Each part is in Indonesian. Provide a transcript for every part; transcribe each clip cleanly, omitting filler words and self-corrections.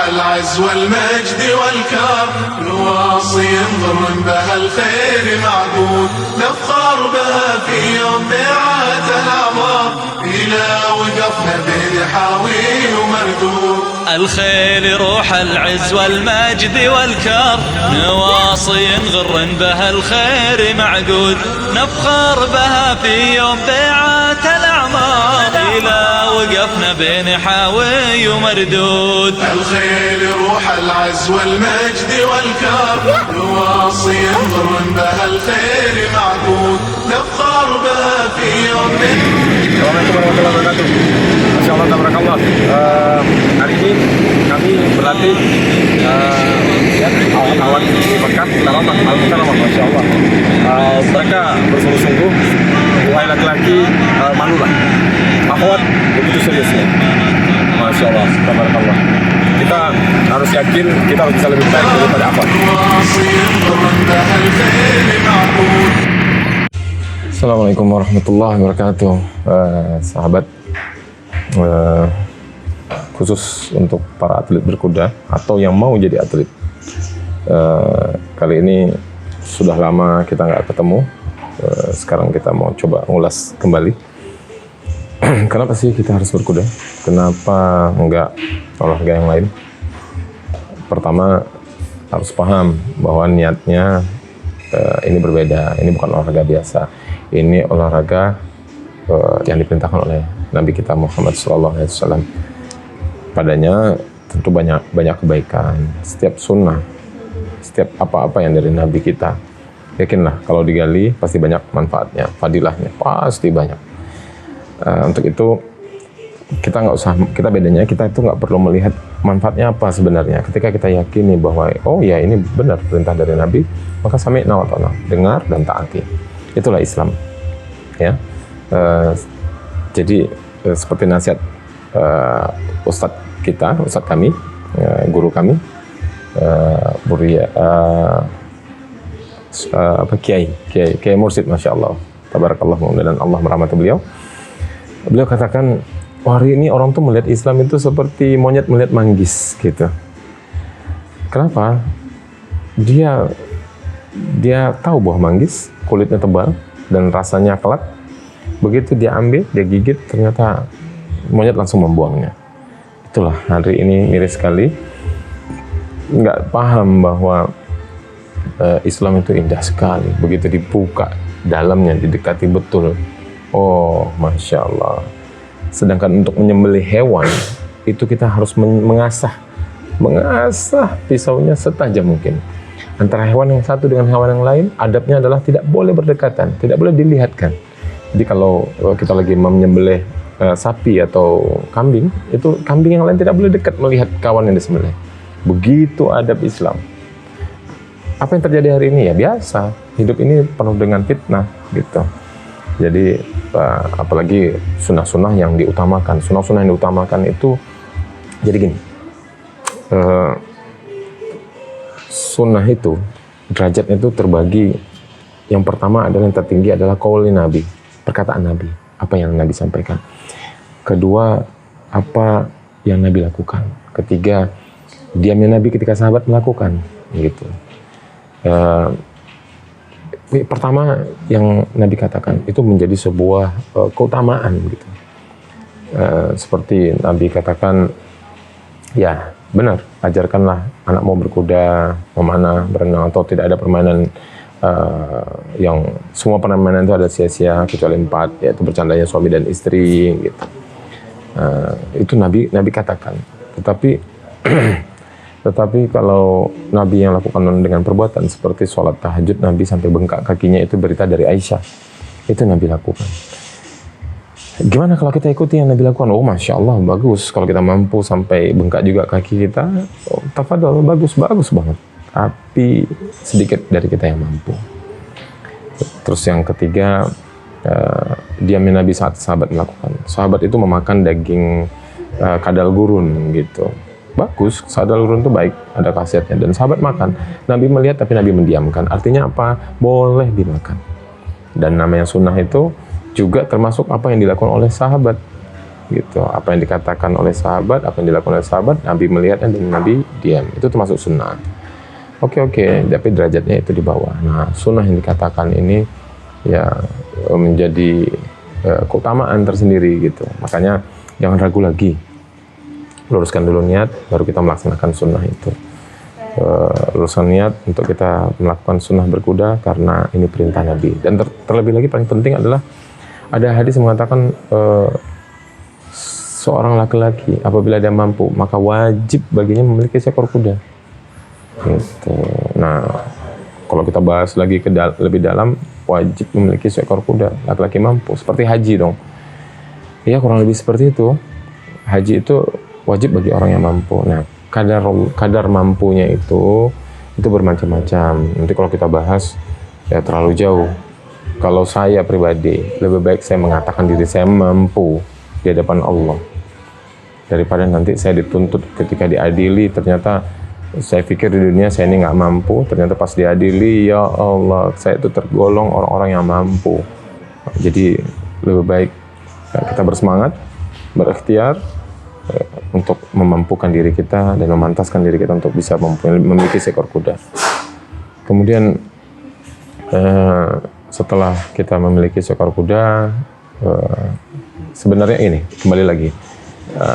العز والمجد والكرم نواصي نضر بها الخير معدود نفخر بها في يوم ميعاد الأعمار إلى وقفنا بين حاوي ومردود الخيل روح العز والمجد والكرم نواصي نغر بها الخير معقود نفخر بها في يوم بيعات الأعمار إلى وقفنا بين حاوي ومردود الخيل روح العز والمجد والكرم نواصي نضر بها الخير معقود نفخر بها في يوم. Assalamualaikum warahmatullahi wabarakatuh. Masya Allah, tabarakallah. Hari ini kami berlatih awan-awan Mekah Karamah, Al-Karamah, Masya Allah. Mereka bersungguh-sungguh, mulai laki-laki malu lah. Akhwat begitu seriusnya. Masya Allah, tabarakallah. Kita harus yakin kita harus bisa lebih baik daripada akhwat. Assalamualaikum warahmatullahi wabarakatuh. Sahabat, khusus untuk para atlet berkuda atau yang mau jadi atlet, kali ini sudah lama kita nggak ketemu. Sekarang kita mau coba ngulas kembali. Kenapa sih kita harus berkuda? Kenapa nggak olahraga yang lain? Pertama, harus paham bahwa niatnya ini berbeda. Ini bukan olahraga biasa. Ini olahraga yang diperintahkan oleh Nabi kita Muhammad SAW. Padanya tentu banyak kebaikan. Setiap sunnah, setiap apa-apa yang dari Nabi kita, yakinlah kalau digali pasti banyak manfaatnya, fadilahnya pasti banyak. Untuk itu kita nggak usah, kita bedanya kita itu nggak perlu melihat manfaatnya apa sebenarnya. Ketika kita yakini bahwa oh ya ini benar perintah dari Nabi, maka sami'na wa ta'na, dengar dan taati. Itulah Islam, ya. Jadi seperti nasihat Ustadz kami, guru kami, Kiai Mursid, Masya Allah, tabarakallah, dan Allah merahmati beliau. Beliau katakan, hari ini orang tuh melihat Islam itu seperti monyet melihat manggis gitu. Kenapa? Dia tahu bahwa manggis kulitnya tebal dan rasanya kelak. Begitu dia ambil, dia gigit, ternyata monyet langsung membuangnya. Itulah hari ini miris sekali. Nggak paham bahwa Islam itu indah sekali. Begitu dibuka dalamnya, didekati betul. Oh, Masya Allah. Sedangkan untuk menyembelih hewan, itu kita harus mengasah pisaunya setajam mungkin. Antara hewan yang satu dengan hewan yang lain, adabnya adalah tidak boleh berdekatan, tidak boleh dilihatkan. Jadi kalau kita lagi menyembelih sapi atau kambing, itu kambing yang lain tidak boleh dekat melihat kawan yang disembelih. Begitu adab Islam. Apa yang terjadi hari ini ya biasa. Hidup ini penuh dengan fitnah gitu. Jadi apalagi sunnah-sunnah yang diutamakan. Sunnah-sunnah yang diutamakan itu jadi gini. Sunnah itu derajatnya itu terbagi. Yang pertama adalah yang tertinggi adalah qauli Nabi, perkataan Nabi, apa yang Nabi sampaikan. Kedua, apa yang Nabi lakukan. Ketiga, diamnya Nabi ketika sahabat melakukan, gitu. Pertama yang Nabi katakan itu menjadi sebuah keutamaan, gitu. Seperti Nabi katakan, ya benar, ajarkanlah anakmu berkuda, memanah, berenang, atau tidak ada permainan yang semua permainan itu ada sia-sia kecuali 4, yaitu bercandanya suami dan istri, gitu. Itu Nabi katakan. Tetapi kalau Nabi yang lakukan dengan perbuatan seperti sholat tahajud, Nabi sampai bengkak kakinya, itu berita dari Aisyah, itu Nabi lakukan. Gimana kalau kita ikuti yang Nabi lakukan? Oh, Masya Allah, bagus. Kalau kita mampu sampai bengkak juga kaki kita, oh, tafadhol, bagus banget. Tapi sedikit dari kita yang mampu. Terus yang ketiga, diamnya Nabi saat sahabat melakukan. Sahabat itu memakan daging kadal gurun, gitu. Bagus, kadal gurun itu baik, ada khasiatnya. Dan sahabat makan. Nabi melihat tapi Nabi mendiamkan. Artinya apa? Boleh dimakan. Dan namanya sunnah itu juga termasuk apa yang dilakukan oleh sahabat. gitu. Apa yang dikatakan oleh sahabat, apa yang dilakukan oleh sahabat, Nabi melihat dan Nabi diam. Itu termasuk sunnah. Oke, tapi derajatnya itu di bawah. Nah, sunnah yang dikatakan ini ya menjadi keutamaan tersendiri gitu. Makanya jangan ragu lagi. Luruskan dulu niat, baru kita melaksanakan sunnah itu. Luruskan niat untuk kita melakukan sunnah berkuda karena ini perintah Nabi. Dan terlebih lagi paling penting adalah ada hadis yang mengatakan seorang laki-laki apabila dia mampu maka wajib baginya memiliki seekor kuda. Gitu. Nah, kalau kita bahas lagi lebih dalam, wajib memiliki seekor kuda laki-laki mampu, seperti haji dong. Ya kurang lebih seperti itu. Haji itu wajib bagi orang yang mampu. Nah, kadar mampunya itu bermacam-macam. Nanti kalau kita bahas ya terlalu jauh. Kalau saya pribadi lebih baik saya mengatakan diri saya mampu di hadapan Allah daripada nanti saya dituntut ketika diadili ternyata saya pikir di dunia saya ini nggak mampu, ternyata pas diadili ya Allah saya itu tergolong orang-orang yang mampu. Jadi lebih baik kita bersemangat, berikhtiar untuk memampukan diri kita dan memantaskan diri kita untuk bisa memiliki seekor kuda. Kemudian setelah kita memiliki seekor kuda, sebenarnya ini kembali lagi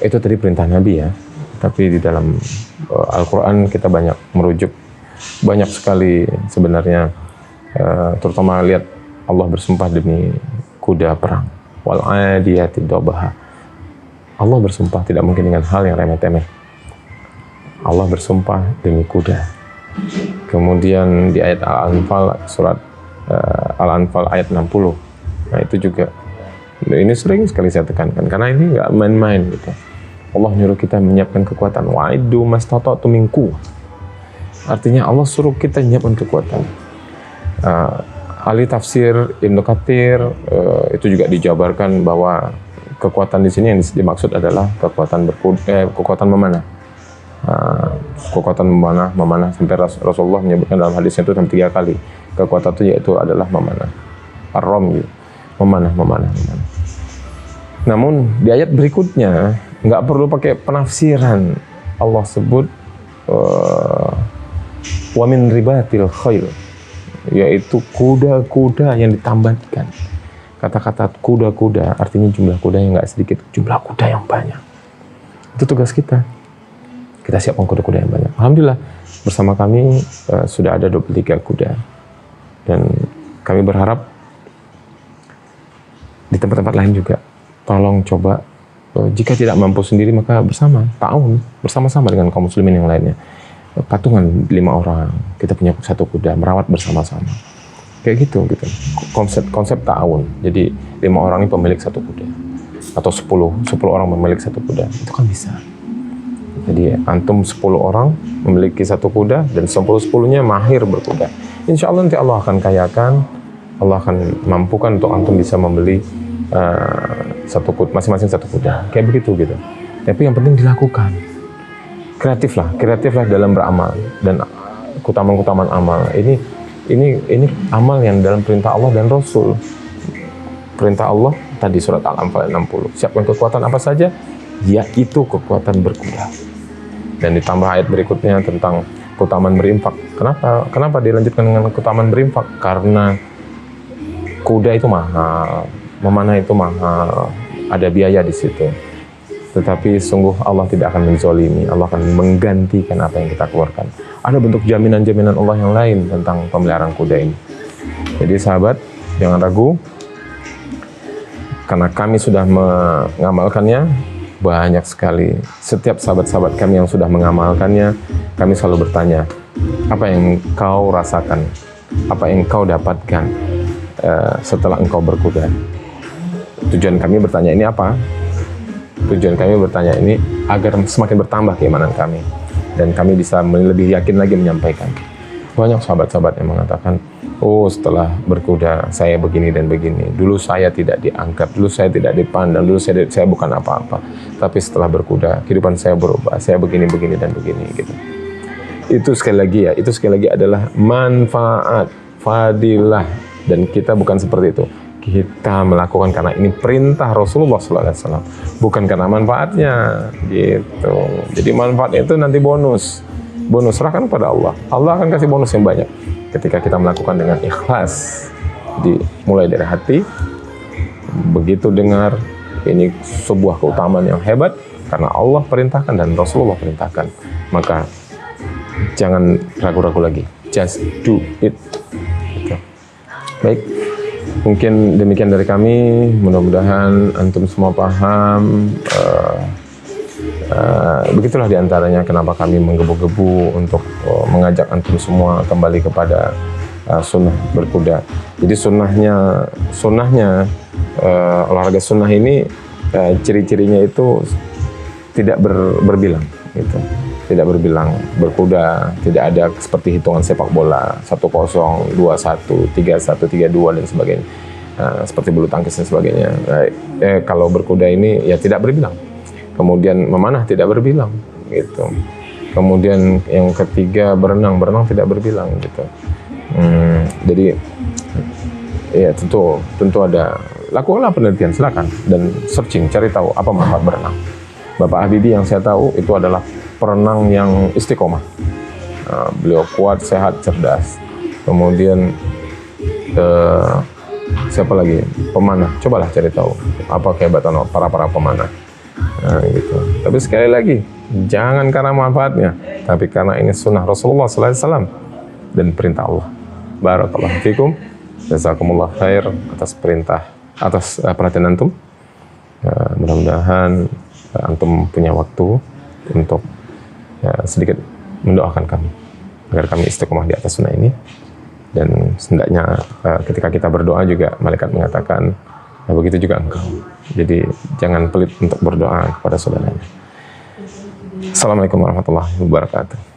itu tadi perintah Nabi ya. Tapi di dalam Al-Quran kita banyak merujuk banyak sekali sebenarnya, terutama lihat Allah bersumpah demi kuda perang. Wal adiyati dhabaha. Allah bersumpah tidak mungkin dengan hal yang remeh-temeh. Allah bersumpah demi kuda. Kemudian di ayat Al-Anfal, surat Al-Anfal ayat 60. Nah itu juga, ini sering sekali saya tekankan, karena ini nggak main-main gitu. Allah nyuruh kita menyiapkan kekuatan. Wa'iddu mastata'tum min quwwah. Artinya Allah suruh kita menyiapkan kekuatan. Ahli tafsir Ibnu Katsir itu juga dijabarkan bahwa kekuatan di sini yang dimaksud adalah kekuatan memanah. Kekuatan memanah sampai Rasulullah menyebutkan dalam hadisnya itu sampai 3 kali. Kekuatan itu yaitu adalah memanah. Ar-ramy, memanah. Namun di ayat berikutnya nggak perlu pakai penafsiran. Allah sebut wa min ribatil khail, yaitu kuda-kuda yang ditambahkan. Kata-kata kuda-kuda artinya jumlah kuda yang nggak sedikit, jumlah kuda yang banyak. Itu tugas kita. Kita siapkan kuda-kuda yang banyak. Alhamdulillah bersama kami sudah ada 23 kuda. Dan kami berharap di tempat-tempat lain juga tolong coba, jika tidak mampu sendiri maka bersama-sama dengan kaum muslimin yang lainnya. Patungan 5 orang, kita punya 1 kuda, merawat bersama-sama. Kayak gitu. Konsep ta'awun. Jadi 5 orang ini pemilik 1 kuda. Atau 10 orang memiliki 1 kuda. Itu kan bisa. Jadi antum 10 orang memiliki 1 kuda dan 10-10-nya mahir berkuda. Insya Allah nanti Allah akan kayakan, Allah akan mampukan untuk antum bisa membeli masing-masing 1 kuda. Kayak begitu gitu. Tapi yang penting dilakukan. Kreatiflah dalam beramal dan keutamaan amal. Ini amal yang dalam perintah Allah dan Rasul. Perintah Allah tadi surat Al-Anfal 60. Siapkan kekuatan apa saja, yaitu kekuatan berkuda. Dan ditambah ayat berikutnya tentang keutamaan berinfak. Kenapa dilanjutkan dengan keutamaan berinfak? Karena kuda itu mahal, memanah itu mahal, ada biaya di situ. Tetapi sungguh Allah tidak akan menzolimi, Allah akan menggantikan apa yang kita keluarkan. Ada bentuk jaminan-jaminan Allah yang lain tentang pemeliharaan kuda ini. Jadi sahabat, jangan ragu, karena kami sudah mengamalkannya banyak sekali. Setiap sahabat-sahabat kami yang sudah mengamalkannya, kami selalu bertanya, apa yang kau rasakan, apa yang kau dapatkan setelah engkau berkuda? Tujuan kami bertanya ini apa? Tujuan kami bertanya ini agar semakin bertambah keimanan kami dan kami bisa lebih yakin lagi menyampaikan. Banyak sahabat-sahabat yang mengatakan, oh setelah berkuda saya begini dan begini. Dulu saya tidak dianggap, dulu saya tidak dipandang, dulu saya bukan apa-apa. Tapi setelah berkuda kehidupan saya berubah, saya begini dan begini gitu. Itu sekali lagi adalah manfaat, fadilah, dan kita bukan seperti itu. kita melakukan karena ini perintah Rasulullah SAW, bukan karena manfaatnya gitu. Jadi manfaatnya itu nanti bonus serahkan pada Allah. Allah akan kasih bonus yang banyak ketika kita melakukan dengan ikhlas. Jadi mulai dari hati, begitu dengar ini sebuah keutamaan yang hebat karena Allah perintahkan dan Rasulullah perintahkan, maka jangan ragu-ragu lagi, just do it gitu. Baik, mungkin demikian dari kami. Mudah-mudahan antum semua paham. Begitulah diantaranya kenapa kami menggebu-gebu untuk mengajak antum semua kembali kepada sunnah berkuda. Jadi sunnahnya olahraga sunnah ini ciri-cirinya itu tidak berbilang gitu. Tidak berbilang. Berkuda tidak ada seperti hitungan sepak bola 1-0, 2-1, 3-1, 3-2 dan sebagainya. Seperti bulu tangkis dan sebagainya. Kalau berkuda ini ya tidak berbilang. Kemudian memanah tidak berbilang gitu. Kemudian yang ketiga berenang tidak berbilang gitu. Jadi ya tentu ada, lakukanlah penelitian, silakan dan searching, cari tahu apa manfaat berenang. Bapak Habibie yang saya tahu itu adalah perenang yang istiqomah. Beliau kuat, sehat, cerdas. Kemudian siapa lagi? Pemanah. Cobalah cari tahu apa kehebatan para pemanah. Gitu. Tapi sekali lagi, jangan karena manfaatnya, tapi karena ini sunnah Rasulullah SAW dan perintah Allah. Barakallahu fikum, jazakumullah khair atas perhatian antum. Mudah-mudahan antum punya waktu untuk sedikit mendoakan kami agar kami istiqomah di atas sunnah ini. Dan hendaknya ketika kita berdoa juga malaikat mengatakan, begitu juga engkau. Jadi jangan pelit untuk berdoa kepada saudaranya. Assalamualaikum warahmatullahi wabarakatuh.